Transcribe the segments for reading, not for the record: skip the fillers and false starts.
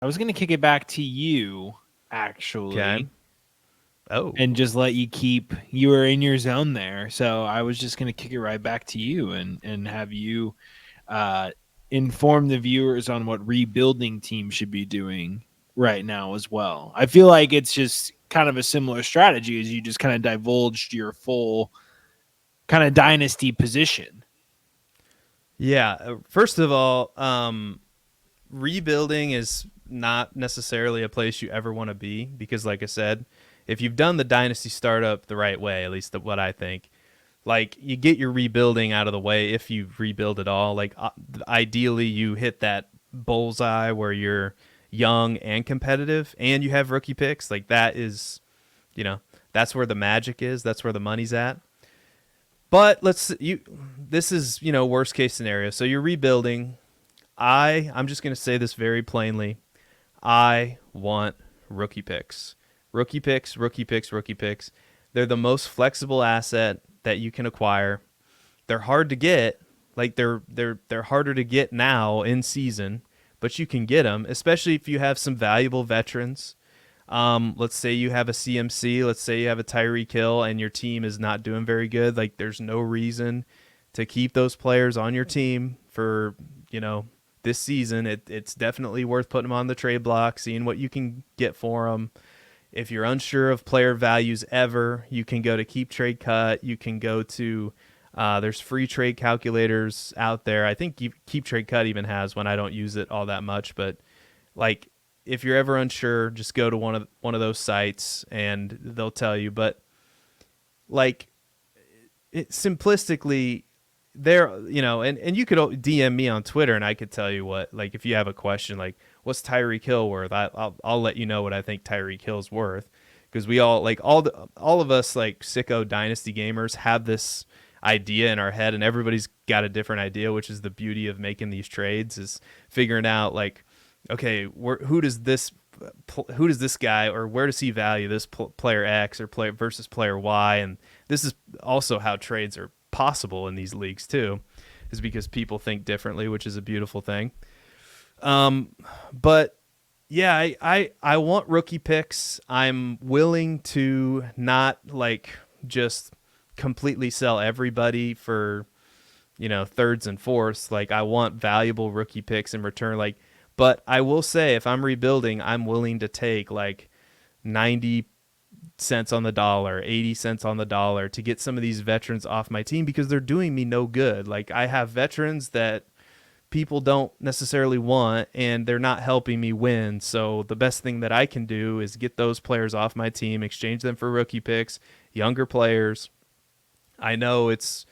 I was going to kick it back to you, Okay. actually, Oh, and just let you were in your zone there. So I was just going to kick it right back to you and have you uh, inform the viewers on what rebuilding teams should be doing right now as well. I feel like it's just kind of a similar strategy as you just kind of divulged your full kind of dynasty position. yeah. First of all, rebuilding is not necessarily a place you ever want to be because, like I said, if you've done the dynasty startup the right way, at least what I think, like you get your rebuilding out of the way if you rebuild it all. Like ideally, you hit that bullseye where you're young and competitive, and you have rookie picks. Like that is, you know, that's where the magic is. That's where the money's at. But this is, worst case scenario. So you're rebuilding. I'm just going to say this very plainly. I want rookie picks. Rookie picks, rookie picks, rookie picks. They're the most flexible asset that you can acquire. They're hard to get. Like they're harder to get now in season, but you can get them, especially if you have some valuable veterans. Let's say you have a CMC, let's say you have a Tyreek Hill, and your team is not doing very good. Like there's no reason to keep those players on your team for this season. It's definitely worth putting them on the trade block, seeing what you can get for them. If you're unsure of player values ever, you can go to Keep Trade Cut. You can go to there's free trade calculators out there. I think Keep Trade Cut even has one. I don't use it all that much, but like if you're ever unsure, just go to one of those sites and they'll tell you. But like simplistically, there, and you could DM me on Twitter and I could tell you what, like if you have a question like what's Tyreek Hill worth, I'll let you know what I think Tyreek Hill's worth, because we all like all of us like sicko dynasty gamers have this idea in our head, and everybody's got a different idea, which is the beauty of making these trades, is figuring out like, okay, who does this guy, or where does he value this player X or player versus player Y. And this is also how trades are possible in these leagues too, is because people think differently, which is a beautiful thing. But yeah, I want rookie picks. I'm willing to not like just completely sell everybody for thirds and fourths. Like I want valuable rookie picks in return. Like, but I will say if I'm rebuilding, I'm willing to take like 90 cents on the dollar, 80 cents on the dollar to get some of these veterans off my team, because they're doing me no good. Like I have veterans that people don't necessarily want, and they're not helping me win. So the best thing that I can do is get those players off my team, exchange them for rookie picks, younger players. I know it's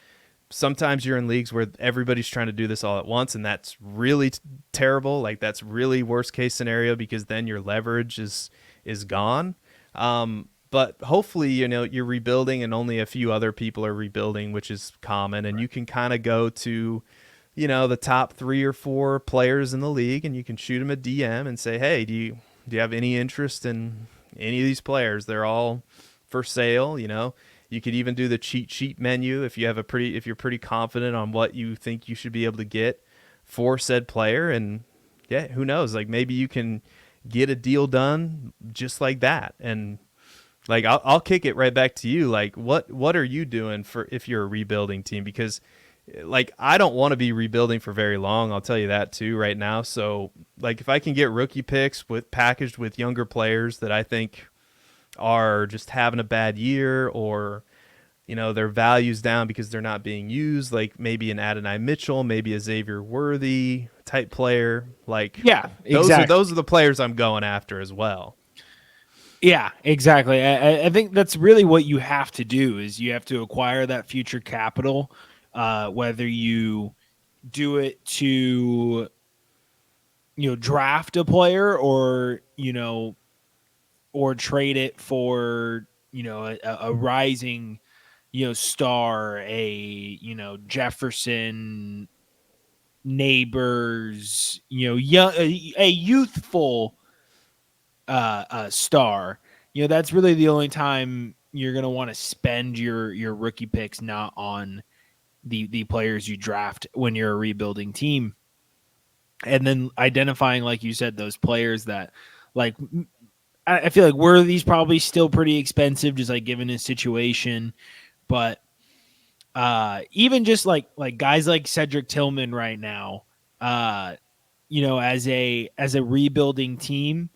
sometimes you're in leagues where everybody's trying to do this all at once, and that's really terrible. Like that's really worst case scenario, because then your leverage is gone. But hopefully, you're rebuilding and only a few other people are rebuilding, which is common, and you can kind of go to the top 3 or 4 players in the league, and you can shoot them a DM and say, hey, do you have any interest in any of these players? They're all for sale. You could even do the cheat sheet menu if you're pretty confident on what you think you should be able to get for said player. And yeah, who knows, like maybe you can get a deal done just like that. And like I'll kick it right back to you. Like what are you doing for if you're a rebuilding team? Because like I don't want to be rebuilding for very long, I'll tell you that too right now. So like if I can get rookie picks packaged with younger players that I think are just having a bad year, or their values down because they're not being used, like maybe an Adonai Mitchell, maybe a Xavier Worthy type player, like Yeah, those are exactly. the players I'm going after as well. Yeah, exactly. I think that's really what you have to do is you have to acquire that future capital, whether you do it to draft a player or or trade it for a rising star, a Jefferson Neighbors, young, a youthful star. That's really the only time you're going to want to spend your rookie picks, not on the players you draft when you're a rebuilding team. and then identifying, like you said, those players that like I feel like Worthy's probably still pretty expensive, just like given his situation, but even just like guys like Cedric Tillman right now, uh, as a rebuilding team,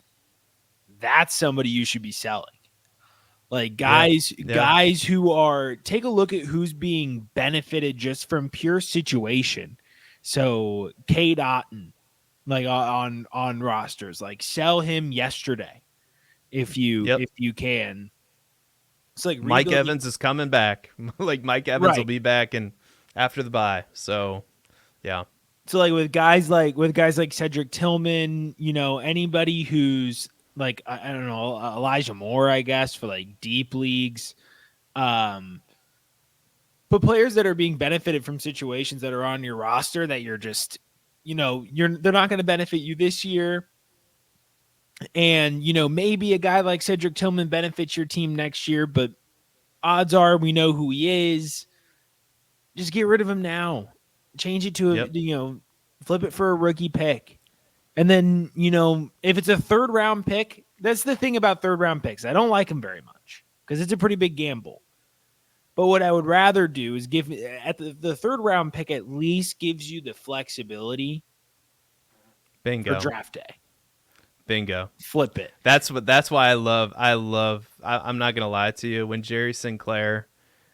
that's somebody you should be selling. Like Yeah. guys, Yeah. guys who are take a look at who's being benefited just from pure situation. So Cade Otton, like on rosters, like sell him yesterday Yep. if you can. It's like Mike rebuilding, Evans is coming back. Like Mike Evans will right? be back and after the bye. So yeah. So like with guys like Cedric Tillman, anybody who's like I don't know, Elijah Moore, I guess, for like deep leagues. Um, but players that are being benefited from situations that are on your roster that you're just, they're not going to benefit you this year. And maybe a guy like Cedric Tillman benefits your team next year, but odds are we know who he is. Just get rid of him now. Change it to Yep. flip it for a rookie pick. And then, if it's a third round pick, that's the thing about third round picks. I don't like them very much because it's a pretty big gamble. But what I would rather do is give at the third round pick at least gives you the flexibility for Bingo. draft day. Bingo. Flip it. That's why I'm not gonna lie to you. When Jerry Sinclair,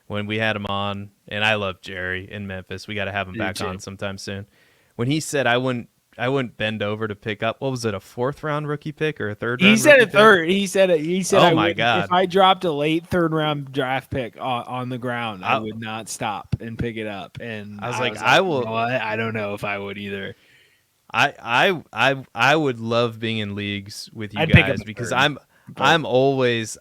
when we had him on, and I love Jerry in Memphis, we got to have him I do back on too. sometime soon. When he said I wouldn't bend over to pick up, what was it, a fourth round rookie pick or a third He round said rookie a pick? third. He said Oh I my wouldn't if God. I dropped a late third round draft pick on the ground, I I would not stop and pick it up. I And was I like, was like, I you will know what? I don't know if I would either. I would love being in leagues with you I'd pick up guys a because third, but I am always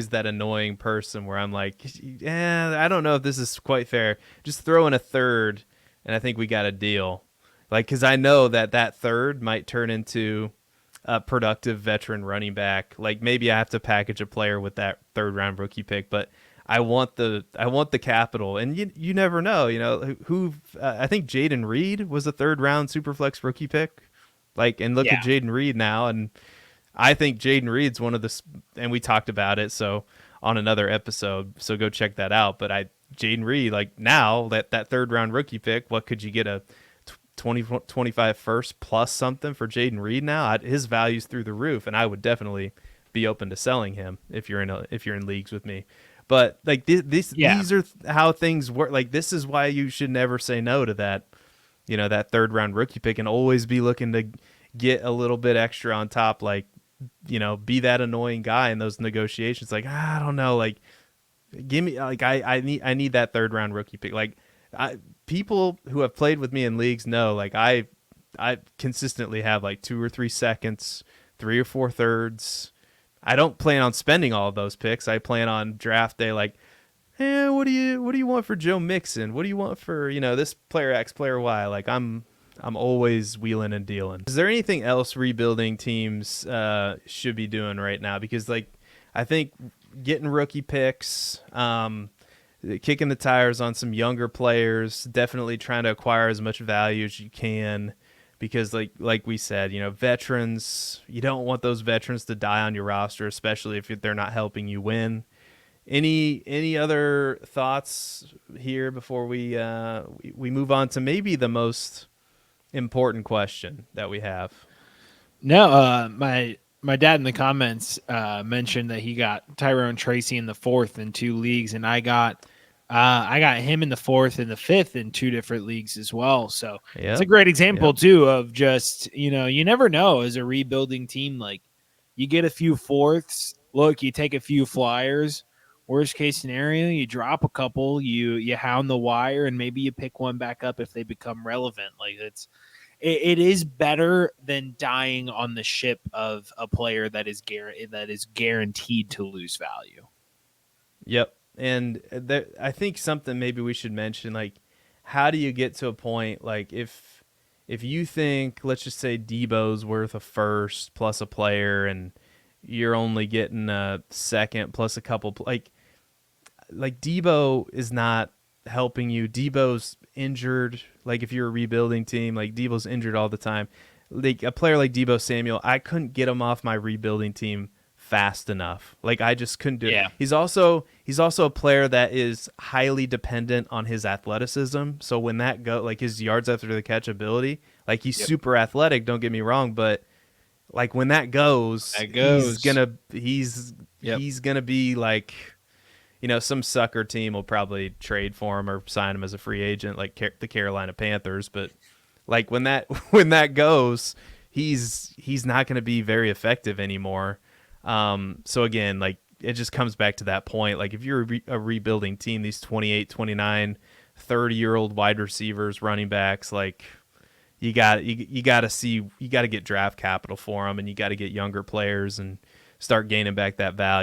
that annoying person where I'm like, yeah, I don't know if this is quite fair. Just throw in a third, and I think we got a deal. Like, because I know that third might turn into a productive veteran running back. Like maybe I have to package a player with that third round rookie pick, but I want the capital, and you never know. Who I think Jaden Reed was a third round Superflex rookie pick. Like, and look at yeah, Jaden Reed now, and I think Jaden Reed's one of the, and we talked about it so on another episode, so go check that out. But Jaden Reed, like now that third round rookie pick, what could you get a 2025 first plus something for Jaden Reed now? His value's through the roof, and I would definitely be open to selling him if you're in leagues with me. But like yeah. these are how things work. Like this is why you should never say no to that, that third round rookie pick, and always be looking to get a little bit extra on top. Like, be that annoying guy in those negotiations. Like, I don't know, like give me like I need that third round rookie pick. Like, people who have played with me in leagues know like I consistently have like 2 or 3 seconds, 3 or 4 thirds. I don't plan on spending all of those picks. I plan on draft day like, hey, what do you want for Joe Mixon? What do you want for, this player X, player Y? Like I'm always wheeling and dealing. Is there anything else rebuilding teams should be doing right now? Because like I think getting rookie picks, kicking the tires on some younger players, definitely trying to acquire as much value as you can, because like we said, veterans, you don't want those veterans to die on your roster, especially if they're not helping you win. Any other thoughts here before we move on to maybe the most important question that we have? No, my dad in the comments mentioned that he got Tyrone Tracy in the fourth in two leagues, and I got him in the fourth and the fifth in two different leagues as well. So it's a Yep. great example Yep. too of just you never know as a rebuilding team. Like you get a few fourths. Look, you take a few flyers. Worst case scenario, you drop a couple. You hound the wire, and maybe you pick one back up if they become relevant. Like it is better than dying on the ship of a player that is guaranteed to lose value. Yep. And I think something maybe we should mention, like, how do you get to a point like if you think, let's just say Debo's worth a first plus a player, and you're only getting a second plus a couple, like Debo is not helping you. Debo's injured Like if you're a rebuilding team, like Debo's injured all the time. Like a player like Debo Samuel, I couldn't get him off my rebuilding team fast enough. Like I just couldn't do it. Yeah. He's also a player that is highly dependent on his athleticism. So when that go like his yards after the catch ability, like he's Yep. super athletic, don't get me wrong, but like when that goes, That goes. Yep. he's gonna be like, some sucker team will probably trade for him or sign him as a free agent, like the Carolina Panthers. But like when that when that goes, he's not gonna be very effective anymore. So again, like it just comes back to that point. Like if you're a rebuilding team, these 28, 29, 30-year-old wide receivers, running backs, like you got to get draft capital for them, and you got to get younger players and start gaining back that value.